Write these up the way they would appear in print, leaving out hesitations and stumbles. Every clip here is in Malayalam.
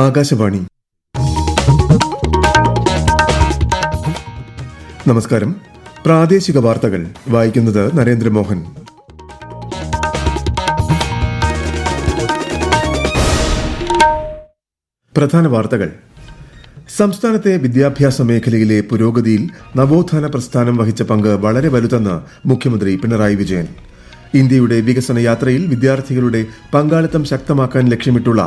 ആകാശവാണി. നമസ്കാരം. പ്രാദേശിക വാർത്തകൾ വായിക്കുന്നത് നരേന്ദ്രമോഹൻ. പ്രധാന വാർത്തകൾ. സംസ്ഥാനത്തെ വിദ്യാഭ്യാസ മേഖലയിലെ പുരോഗതിയിൽ നവോത്ഥാന പ്രസ്ഥാനം വഹിച്ച പങ്ക് വളരെ വലുതെന്ന് മുഖ്യമന്ത്രി പിണറായി വിജയൻ. ഇന്ത്യയുടെ വികസന യാത്രയിൽ വിദ്യാർത്ഥികളുടെ പങ്കാളിത്തം ശക്തമാക്കാൻ ലക്ഷ്യമിട്ടുള്ള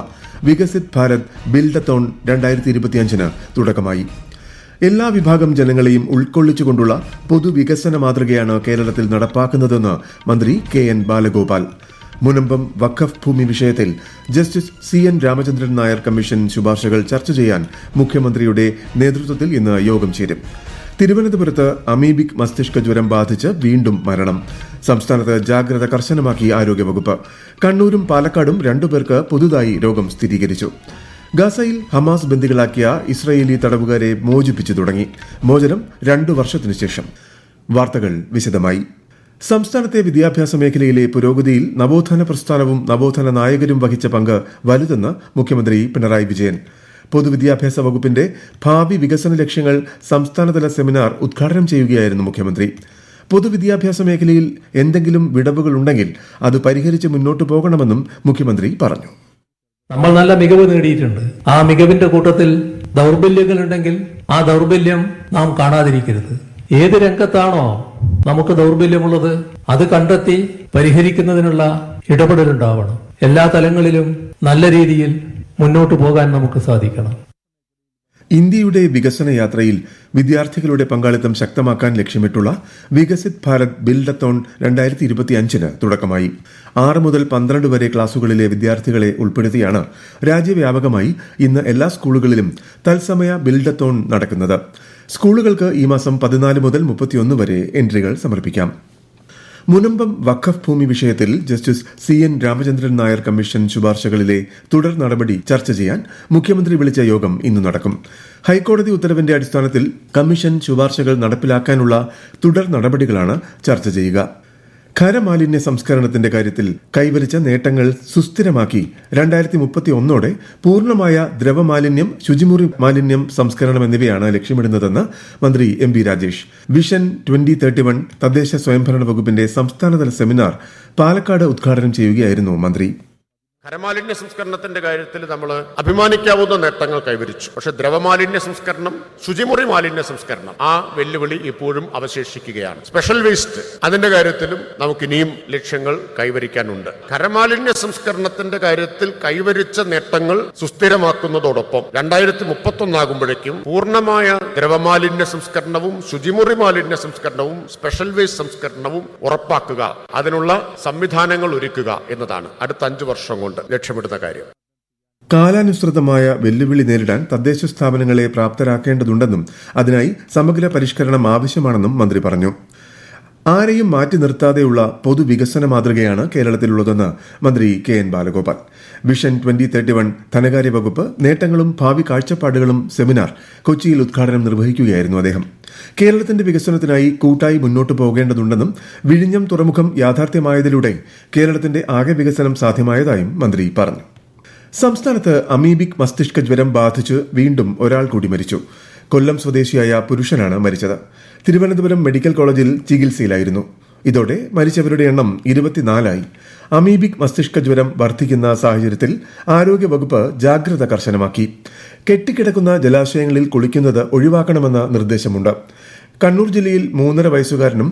വികസിത് ഭാരത് ബിൽഡത്തോൺ 2025 തുടക്കമായി. എല്ലാ വിഭാഗം ജനങ്ങളെയും ഉൾക്കൊള്ളിച്ചുകൊണ്ടുള്ള പൊതുവികസന മാതൃകയാണ് കേരളത്തിൽ നടപ്പാക്കുന്നതെന്ന് മന്ത്രി കെ.എൻ. ബാലഗോപാൽ. മുനമ്പം വഖഫ് ഭൂമി വിഷയത്തിൽ justice CN Ramachandran Nair commission ശുപാർശകൾ ചർച്ച ചെയ്യാൻ മുഖ്യമന്ത്രിയുടെ നേതൃത്വത്തിൽ ഇന്ന് യോഗം ചേരും. തിരുവനന്തപുരത്ത് അമീബിക് മസ്തിഷ്ക ജ്വരം ബാധിച്ച് വീണ്ടും മരണം. സംസ്ഥാനത്ത് ജാഗ്രത കർശനമാക്കി ആരോഗ്യവകുപ്പ്. കണ്ണൂരും പാലക്കാടും 2 പേർക്ക് പുതുതായി രോഗം സ്ഥിരീകരിച്ചു. ഗാസയിൽ ഹമാസ് ബന്ദികളാക്കിയ ഇസ്രയേലി തടവുകാരെ മോചിപ്പിച്ചു തുടങ്ങി. മോചനം 2 വർഷത്തിനു ശേഷം. വാർത്തകൾ വിശദമായി. സംസ്ഥാനത്തെ വിദ്യാഭ്യാസ മേഖലയിലെ പുരോഗതിയിൽ നവോത്ഥാന പ്രസ്ഥാനവും നവോത്ഥാന നായകരും വഹിച്ച പങ്ക് വലുതെന്ന് മുഖ്യമന്ത്രി പിണറായി വിജയൻ. പൊതുവിദ്യാഭ്യാസ വകുപ്പിന്റെ ഭാവി വികസന ലക്ഷ്യങ്ങൾ സംസ്ഥാനതല സെമിനാർ ഉദ്ഘാടനം ചെയ്യുകയായിരുന്നു മുഖ്യമന്ത്രി. പൊതുവിദ്യാഭ്യാസ മേഖലയിൽ എന്തെങ്കിലും വിടവുകളുണ്ടെങ്കിൽ അത് പരിഹരിച്ച് മുന്നോട്ടു പോകണമെന്നും മുഖ്യമന്ത്രി പറഞ്ഞു. നമ്മൾ നല്ല മികവ് നേടിയിട്ടുണ്ട്. ആ മികവിന്റെ കൂട്ടത്തിൽ ദൗർബല്യങ്ങളുണ്ടെങ്കിൽ ആ ദൗർബല്യം നാം കാണാതിരിക്കരുത്. ഏത് രംഗത്താണോ നമുക്ക് ദൗർബല്യമുള്ളത് അത് കണ്ടെത്തി പരിഹരിക്കുന്നതിനുള്ള ഇടപെടലുണ്ടാവണം. എല്ലാ തലങ്ങളിലും നല്ല രീതിയിൽ മുന്നോട്ട് പോകാൻ നമുക്ക് സാധിക്കണം. ഇന്ത്യയുടെ വികസന യാത്രയിൽ വിദ്യാർത്ഥികളുടെ പങ്കാളിത്തം ശക്തമാക്കാൻ ലക്ഷ്യമിട്ടുള്ള വികസിത് ഭാരത് ബിൽഡത്തോൺ 2025 തുടക്കമായി. 6 മുതൽ 12 വരെ ക്ലാസുകളിലെ വിദ്യാർത്ഥികളെ ഉൾപ്പെടുത്തിയാണ് രാജ്യവ്യാപകമായി ഇന്ന് എല്ലാ സ്കൂളുകളിലും തത്സമയ ബിൽഡത്തോൺ നടക്കുന്നത്. സ്കൂളുകൾക്ക് ഈ മാസം 14 മുതൽ 31 വരെ എൻട്രികൾ സമർപ്പിക്കാം. മുനമ്പം വഖഫ് ഭൂമി വിഷയത്തിൽ justice CN Ramachandran Nair commission ശുപാർശകളിലെ തുടർ നടപടി ചർച്ച ചെയ്യാൻ മുഖ്യമന്ത്രി വിളിച്ച യോഗം ഇന്ന് നടക്കും. ഹൈക്കോടതി ഉത്തരവിന്റെ അടിസ്ഥാനത്തിൽ കമ്മീഷൻ ശുപാർശകൾ നടപ്പിലാക്കാനുള്ള തുടർ നടപടികളാണ് ചർച്ച ചെയ്യുക. ഖരമാലിന്യ സംസ്കരണത്തിന്റെ കാര്യത്തിൽ കൈവരിച്ച നേട്ടങ്ങൾ സുസ്ഥിരമാക്കി 2031 പൂർണ്ണമായ ദ്രവമാലിന്യം, ശുചിമുറി മാലിന്യം സംസ്കരണം എന്നിവയാണ് ലക്ഷ്യമിടുന്നതെന്ന് മന്ത്രി MB രാജേഷ്. വിഷൻ 2031 തദ്ദേശ സ്വയംഭരണ വകുപ്പിന്റെ സംസ്ഥാനതല സെമിനാർ പാലക്കാട് ഉദ്ഘാടനം ചെയ്യുകയായിരുന്നു മന്ത്രി. ഖരമാലിന്യ സംസ്കരണത്തിന്റെ കാര്യത്തിൽ നമ്മൾ അഭിമാനിക്കാവുന്ന നേട്ടങ്ങൾ കൈവരിച്ചു. പക്ഷെ ദ്രവമാലിന്യ സംസ്കരണം, ശുചിമുറി മാലിന്യ സംസ്കരണം, ആ വെല്ലുവിളി ഇപ്പോഴും അവശേഷിക്കുകയാണ്. സ്പെഷ്യൽ വേസ്റ്റ്, അതിന്റെ കാര്യത്തിലും നമുക്ക് ഇനിയും ലക്ഷ്യങ്ങൾ കൈവരിക്കാനുണ്ട്. ഖരമാലിന്യ സംസ്കരണത്തിന്റെ കാര്യത്തിൽ കൈവരിച്ച നേട്ടങ്ങൾ സുസ്ഥിരമാക്കുന്നതോടൊപ്പം 2031 ആകുമ്പോഴേക്കും പൂർണ്ണമായ ദ്രവമാലിന്യ സംസ്കരണവും ശുചിമുറി മാലിന്യ സംസ്കരണവും സ്പെഷ്യൽ വേസ്റ്റ് സംസ്കരണവും ഉറപ്പാക്കുക, അതിനുള്ള സംവിധാനങ്ങൾ ഒരുക്കുക എന്നതാണ് അടുത്ത 5 വർഷം കൊണ്ട് ലക്ഷ്യമിടുന്ന കാര്യം. കാലാനുസൃതമായ വെല്ലുവിളി നേരിടാൻ തദ്ദേശ സ്ഥാപനങ്ങളെ പ്രാപ്തരാക്കേണ്ടതുണ്ടെന്നും അതിനായി സമഗ്ര പരിഷ്കരണം ആവശ്യമാണെന്നും മന്ത്രി പറഞ്ഞു. ആരെയും മാറ്റി നിർത്താതെയുള്ള പൊതുവികസന മാതൃകയാണ് കേരളത്തിലുള്ളതെന്ന് മന്ത്രി കെ.എൻ. ബാലഗോപാൽ. വിഷൻ 2031 ധനകാര്യ വകുപ്പ് നേട്ടങ്ങളും ഭാവി കാഴ്ചപ്പാടുകളും സെമിനാർ കൊച്ചിയിൽ ഉദ്ഘാടനം നിർവഹിക്കുകയായിരുന്നു അദ്ദേഹം. കേരളത്തിന്റെ വികസനത്തിനായി കൂട്ടായി മുന്നോട്ടു പോകേണ്ടതുണ്ടെന്നും വിഴിഞ്ഞം തുറമുഖം യാഥാർത്ഥ്യമായതിലൂടെ കേരളത്തിന്റെ ആകെ വികസനം സാധ്യമായതായും മന്ത്രി പറഞ്ഞു. സംസ്ഥാനത്ത് അമീബിക് മസ്തിഷ്ക ജ്വരം ബാധിച്ച് വീണ്ടും ഒരാൾ കൂടി മരിച്ചു. കൊല്ലം സ്വദേശിയായ പുരുഷനാണ് മരിച്ചത്. തിരുവനന്തപുരം മെഡിക്കൽ കോളേജിൽ ചികിത്സയിലായിരുന്നു. ഇതോടെ മരിച്ചവരുടെ എണ്ണം 24ആയി. അമീബിക് മസ്തിഷ്ക ജ്വരം വർദ്ധിക്കുന്ന സാഹചര്യത്തിൽ ആരോഗ്യവകുപ്പ് ജാഗ്രത കർശനമാക്കി. കെട്ടിക്കിടക്കുന്ന ജലാശയങ്ങളിൽ കുളിക്കുന്നത് ഒഴിവാക്കണമെന്ന നിർദ്ദേശമുണ്ട്. കണ്ണൂർ ജില്ലയിൽ 3.5 വയസ്സുകാരനും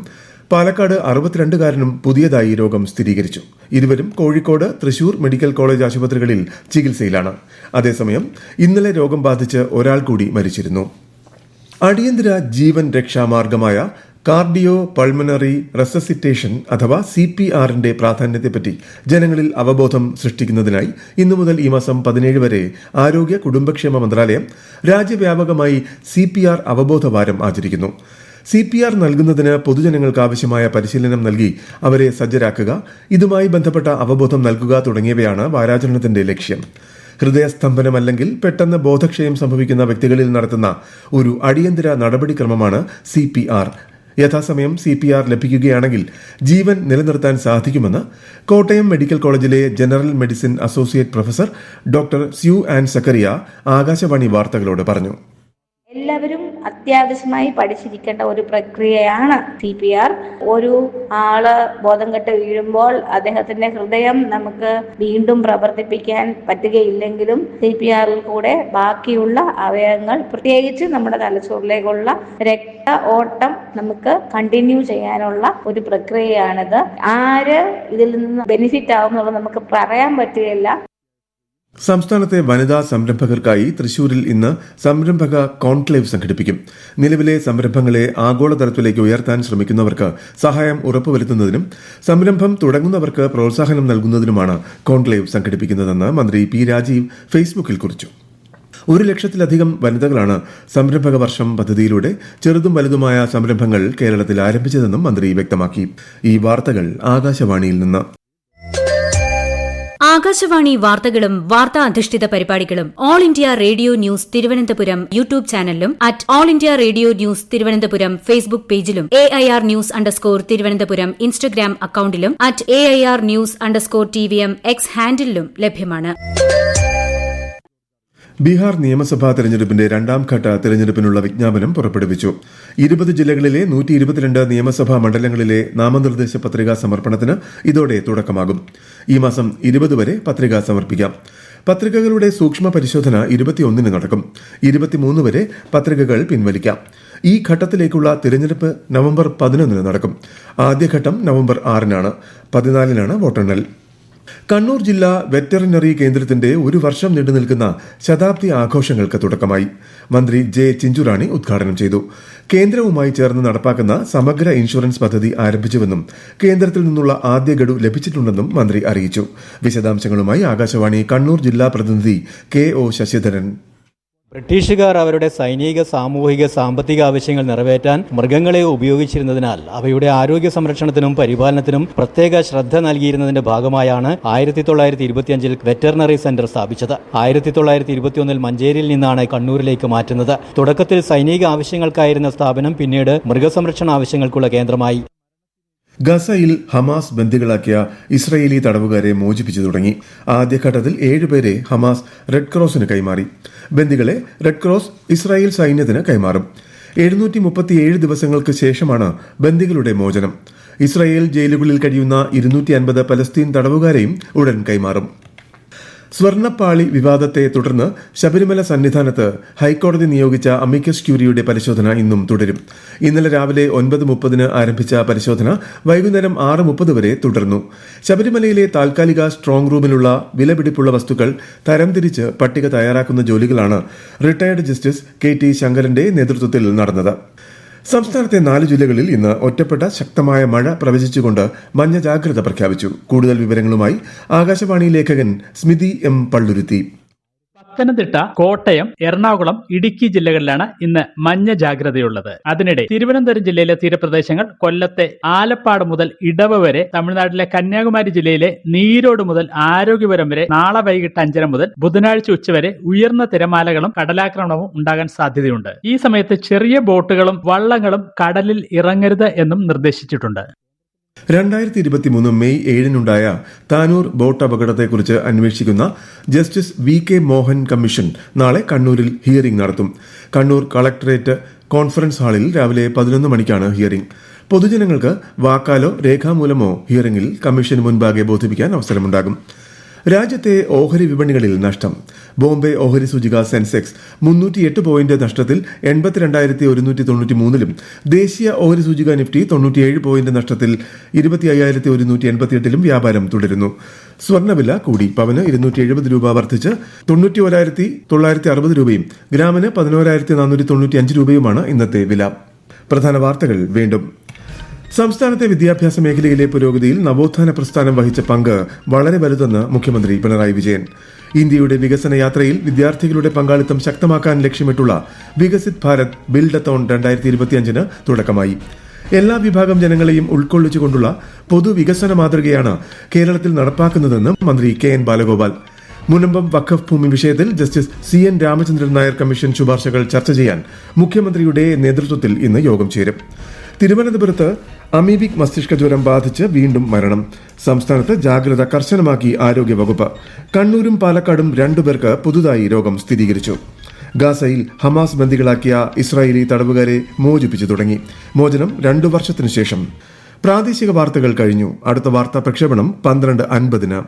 പാലക്കാട് 62കാരനും പുതിയതായി രോഗം സ്ഥിരീകരിച്ചു. ഇരുവരും കോഴിക്കോട്, തൃശൂർ മെഡിക്കൽ കോളേജ് ആശുപത്രികളിൽ ചികിത്സയിലാണ്. അതേസമയം ഇന്നലെ രോഗം ബാധിച്ച് ഒരാൾ കൂടി മരിച്ചിരുന്നു. അടിയന്തര ജീവൻ രക്ഷാമാർഗമായ കാർഡിയോ പൾമണറി റെസസിറ്റേഷൻ അഥവാ CPRന്റെ പ്രാധാന്യത്തെപ്പറ്റി ജനങ്ങളിൽ അവബോധം സൃഷ്ടിക്കുന്നതിനായി ഇന്നു മുതൽ ഈ മാസം 17 വരെ ആരോഗ്യ കുടുംബക്ഷേമ മന്ത്രാലയം രാജ്യവ്യാപകമായി CPR അവബോധ വാരം ആചരിക്കുന്നു. CPR നൽകുന്നതിന് പൊതുജനങ്ങൾക്ക് ആവശ്യമായ പരിശീലനം നൽകി അവരെ സജ്ജരാക്കുക, ഇതുമായി ബന്ധപ്പെട്ട അവബോധം നൽകുക തുടങ്ങിയവയാണ് വാരാചരണത്തിന്റെ ലക്ഷ്യം. ഹൃദയസ്തംഭനം അല്ലെങ്കിൽ പെട്ടെന്ന് ബോധക്ഷയം സംഭവിക്കുന്ന വ്യക്തികളിൽ നടത്തുന്ന ഒരു അടിയന്തര നടപടിക്രമമാണ് CPR. യഥാസമയം CPR ലഭിക്കുകയാണെങ്കിൽ ജീവൻ നിലനിർത്താൻ സാധിക്കുമെന്ന് കോട്ടയം മെഡിക്കൽ കോളേജിലെ general medicine associate professor doctor Sue Ann Zachariah Akashvani വാർത്തകളോട് പറഞ്ഞു. എല്ലാവരും അത്യാവശ്യമായി പഠിച്ചിരിക്കേണ്ട ഒരു പ്രക്രിയയാണ് CPR. ഒരു ആള് ബോധം കെട്ട് വീഴുമ്പോൾ അദ്ദേഹത്തിന്റെ ഹൃദയം നമുക്ക് വീണ്ടും പ്രവർത്തിപ്പിക്കാൻ പറ്റുകയില്ലെങ്കിലും CPRൽ കൂടെ ബാക്കിയുള്ള അവയവങ്ങൾ, പ്രത്യേകിച്ച് നമ്മുടെ തലച്ചോറിലേക്കുള്ള രക്ത ഓട്ടം നമുക്ക് കണ്ടിന്യൂ ചെയ്യാനുള്ള ഒരു പ്രക്രിയയാണിത്. ആര് ഇതിൽ നിന്ന് ബെനിഫിറ്റ് ആവുമെന്നുള്ളത് നമുക്ക് പറയാൻ പറ്റുകയില്ല. സംസ്ഥാനത്തെ വനിതാ സംരംഭകർക്കായി തൃശൂരിൽ ഇന്ന് സംരംഭക കോൺക്ലേവ് സംഘടിപ്പിക്കും. നിലവിലെ സംരംഭങ്ങളെ ആഗോളതലത്തിലേക്ക് ഉയർത്താൻ ശ്രമിക്കുന്നവർക്ക് സഹായം ഉറപ്പുവരുത്തുന്നതിനും സംരംഭം തുടങ്ങുന്നവർക്ക് പ്രോത്സാഹനം നൽകുന്നതിനുമാണ് കോൺക്ലേവ് സംഘടിപ്പിക്കുന്നതെന്ന് മന്ത്രി P. രാജീവ് ഫേസ്ബുക്കിൽ കുറിച്ചു. 1,00,000-ലധികം വനിതകളാണ് സംരംഭക വർഷം പദ്ധതിയിലൂടെ ചെറുതും വലുതുമായ സംരംഭങ്ങൾ കേരളത്തിൽ ആരംഭിച്ചതെന്നും മന്ത്രി വ്യക്തമാക്കി. ഈ വാർത്തകൾ ആകാശവാണിയിൽ നിന്ന്. ആകാശവാണി വാർത്തകളും വാർത്താ അധിഷ്ഠിത പരിപാടികളും all India radio news Thiruvananthapuram YouTube ചാനലിലും all India radio news Thiruvananthapuram Facebook പേജിലും AIR ന്യൂസ് _തിരുവനന്തപുരം ഇൻസ്റ്റഗ്രാം അക്കൌണ്ടിലും @AIR ന്യൂസ് _TVM X ഹാൻഡിലും ലഭ്യമാണ്. ബീഹാർ നിയമസഭാ തെരഞ്ഞെടുപ്പിന്റെ രണ്ടാം ഘട്ട തെരഞ്ഞെടുപ്പിനുള്ള വിജ്ഞാപനം പുറപ്പെടുവിച്ചു. 20 ജില്ലകളിലെ 122 നിയമസഭാ മണ്ഡലങ്ങളിലെ നാമനിർദ്ദേശ പത്രികാ സമർപ്പണത്തിന് ഇതോടെ തുടക്കമാകും. ഈ മാസം 20 വരെ പത്രിക സമർപ്പിക്കാം. പത്രികകളുടെ സൂക്ഷ്മ പരിശോധന 21-ന് നടക്കും. 23 വരെ പത്രികകൾ പിൻവലിക്കാം. ഈ ഘട്ടത്തിലേക്കുള്ള തിരഞ്ഞെടുപ്പ് നവംബർ 11-ന് നടക്കും. ആദ്യഘട്ടം നവംബർ 6-നാണ്. 14-നാണ് വോട്ടെണ്ണൽ. കണ്ണൂർ ജില്ലാ വെറ്ററിനറി കേന്ദ്രത്തിന്റെ 1 വർഷം നീണ്ടുനിൽക്കുന്ന ശതാബ്ദി ആഘോഷങ്ങൾക്ക് തുടക്കമായി. മന്ത്രി J. ചിഞ്ചുറാണി ഉദ്ഘാടനം ചെയ്തു. കേന്ദ്രവുമായി ചേർന്ന് നടപ്പാക്കുന്ന സമഗ്ര ഇൻഷുറൻസ് പദ്ധതി ആരംഭിച്ചുവെന്നും കേന്ദ്രത്തിൽ നിന്നുള്ള ആദ്യ ഗഡു ലഭിച്ചിട്ടുണ്ടെന്നും മന്ത്രി അറിയിച്ചു. വിശദാംശങ്ങളുമായി ആകാശവാണി കണ്ണൂർ ജില്ലാ പ്രതിനിധി KO ശശിധരൻ. ബ്രിട്ടീഷുകാർ അവരുടെ സൈനിക, സാമൂഹിക, സാമ്പത്തിക ആവശ്യങ്ങൾ നിറവേറ്റാൻ മൃഗങ്ങളെ ഉപയോഗിച്ചിരുന്നതിനാൽ അവയുടെ ആരോഗ്യ സംരക്ഷണത്തിനും പരിപാലനത്തിനും പ്രത്യേക ശ്രദ്ധ നൽകിയിരുന്നതിന്റെ ഭാഗമായാണ് 1925-ൽ വെറ്ററിനറി സെന്റർ സ്ഥാപിച്ചത്. 1921-ൽ മഞ്ചേരിയിൽ നിന്നാണ് കണ്ണൂരിലേക്ക് മാറ്റുന്നത്. തുടക്കത്തിൽ സൈനിക ആവശ്യങ്ങൾക്കായിരുന്ന സ്ഥാപനം പിന്നീട് മൃഗസംരക്ഷണ ആവശ്യങ്ങൾക്കുള്ള കേന്ദ്രമായി. ഗസയിൽ ഹമാസ് ബന്ദികളാക്കിയ ഇസ്രയേലി തടവുകാരെ മോചിപ്പിച്ചു തുടങ്ങി. ആദ്യഘട്ടത്തിൽ 7 പേരെ ഹമാസ് റെഡ് ക്രോസിന് കൈമാറി. ബന്ദികളെ റെഡ് ക്രോസ് ഇസ്രായേൽ സൈന്യത്തിന് കൈമാറും. 737 ദിവസങ്ങൾക്ക് ശേഷമാണ് ബന്ദികളുടെ മോചനം. ഇസ്രായേൽ ജയിലുകളിൽ കഴിയുന്ന 250 പലസ്തീൻ തടവുകാരെയും ഉടൻ കൈമാറും. സ്വർണ്ണപ്പാളി വിവാദത്തെ തുടർന്ന് ശബരിമല സന്നിധാനത്ത് ഹൈക്കോടതി നിയോഗിച്ച അമിക്കസ് ക്യൂറിയുടെ പരിശോധന ഇന്നും തുടരും. ഇന്നലെ രാവിലെ 9:30-ന് ആരംഭിച്ച പരിശോധന വൈകുന്നേരം 6:30 വരെ തുടർന്നു. ശബരിമലയിലെ താൽക്കാലിക സ്ട്രോങ് റൂമിലുള്ള വിലപിടിപ്പുള്ള വസ്തുക്കൾ തരംതിരിച്ച് പട്ടിക തയ്യാറാക്കുന്ന ജോലികളാണ് റിട്ടയർഡ് ജസ്റ്റിസ് KT ശങ്കരന്റെ നേതൃത്വത്തിൽ നടന്നത്. സംസ്ഥാനത്തെ 4 ജില്ലകളിൽ ഇന്ന് ഒറ്റപ്പെട്ട ശക്തമായ മഴ പ്രവചിച്ചുകൊണ്ട് മഞ്ഞ ജാഗ്രത പ്രഖ്യാപിച്ചു. കൂടുതൽ വിവരങ്ങളുമായി ആകാശവാണി ലേഖകൻ സ്മിതി M. പള്ളുരുത്തി. പത്തനംതിട്ട, കോട്ടയം, എറണാകുളം, ഇടുക്കി ജില്ലകളിലാണ് ഇന്ന് മഞ്ഞ ജാഗ്രതയുള്ളത്. അതിനിടെ തിരുവനന്തപുരം ജില്ലയിലെ തീരപ്രദേശങ്ങൾ, കൊല്ലത്തെ ആലപ്പാട് മുതൽ ഇടവ വരെ, തമിഴ്നാട്ടിലെ കന്യാകുമാരി ജില്ലയിലെ നീരോട് മുതൽ ആരോഗ്യപുരം വരെ നാളെ വൈകിട്ട് 5:30 മുതൽ ബുധനാഴ്ച ഉച്ചവരെ ഉയർന്ന തിരമാലകളും കടലാക്രമണവും ഉണ്ടാകാൻ സാധ്യതയുണ്ട്. ഈ സമയത്ത് ചെറിയ ബോട്ടുകളും വള്ളങ്ങളും കടലിൽ ഇറങ്ങരുത് എന്നും നിർദ്ദേശിച്ചിട്ടുണ്ട്. 2023 മെയ് 7-നുണ്ടായ താനൂർ ബോട്ട് അപകടത്തെക്കുറിച്ച് അന്വേഷിക്കുന്ന ജസ്റ്റിസ് VK മോഹൻ കമ്മീഷൻ നാളെ കണ്ണൂരിൽ ഹിയറിംഗ് നടത്തും. കണ്ണൂർ കളക്ടറേറ്റ് കോൺഫറൻസ് ഹാളിൽ രാവിലെ 11 മണിക്കാണ് ഹിയറിംഗ്. പൊതുജനങ്ങൾക്ക് വാക്കാലോ രേഖാമൂലമോ ഹിയറിംഗിൽ കമ്മീഷന് മുൻപാകെ ബോധിപ്പിക്കാൻ അവസരമുണ്ടാകും. രാജ്യത്തെ ഓഹരി വിപണികളിൽ നഷ്ടം. ബോംബെ ഓഹരി സൂചിക സെൻസെക്സ് 308 പോയിന്റ് നഷ്ടത്തിൽ 82,193-ലും ദേശീയ ഓഹരി സൂചിക നിഫ്റ്റി 97 പോയിന്റ് നഷ്ടത്തിൽ 25,188-ലും വ്യാപാരം തുടരുന്നു. സ്വർണ്ണവില കൂടി. പവന് 270 രൂപ വർദ്ധിച്ച് 91,960 രൂപയും ഗ്രാമിന് 11,495 രൂപയുമാണ് ഇന്നത്തെ വില. പ്രധാന വാർത്തകൾ വീണ്ടും. സംസ്ഥാനത്തെ വിദ്യാഭ്യാസ മേഖലയിലെ പുരോഗതിയിൽ നവോത്ഥാന പ്രസ്ഥാനം വഹിച്ച പങ്ക് വളരെ വലുതെന്ന് മുഖ്യമന്ത്രി പിണറായി വിജയൻ. ഇന്ത്യയുടെ വികസന യാത്രയിൽ വിദ്യാർത്ഥികളുടെ പങ്കാളിത്തം ശക്തമാക്കാൻ ലക്ഷ്യമിട്ടുള്ള വികസിത് ഭാരത് ബിൽഡത്തോൺ 2025-ന് തുടക്കമായി. എല്ലാ വിഭാഗം ജനങ്ങളെയും ഉൾക്കൊള്ളിച്ചുകൊണ്ടുള്ള പൊതുവികസന മാതൃകയാണ് കേരളത്തിൽ നടപ്പാക്കുന്നതെന്ന് മന്ത്രി KN ബാലഗോപാൽ. മുനമ്പം വഖഫ് ഭൂമി വിഷയത്തിൽ justice CN Ramachandran Nair commission ശുപാർശകൾ ചർച്ച ചെയ്യാൻ മുഖ്യമന്ത്രിയുടെ നേതൃത്വത്തിൽ ഇന്ന് യോഗം ചേരും. തിരുവനന്തപുരത്ത് അമീബിക് മസ്തിഷ്ക ജ്വരം ബാധിച്ച് വീണ്ടും മരണം. സംസ്ഥാനത്ത് ജാഗ്രത കർശനമാക്കി ആരോഗ്യവകുപ്പ്. കണ്ണൂരും പാലക്കാടും 2 പേർക്ക് പുതുതായി രോഗം സ്ഥിരീകരിച്ചു. ഗാസയിൽ ഹമാസ് ബന്ദികളാക്കിയ ഇസ്രായേലി തടവുകാരെ മോചിപ്പിച്ചു തുടങ്ങി. മോചനം 2 വർഷത്തിനു ശേഷം. പ്രാദേശിക വാർത്തകൾ കഴിഞ്ഞു. അടുത്ത വാർത്താ പ്രക്ഷേപണം 12:50.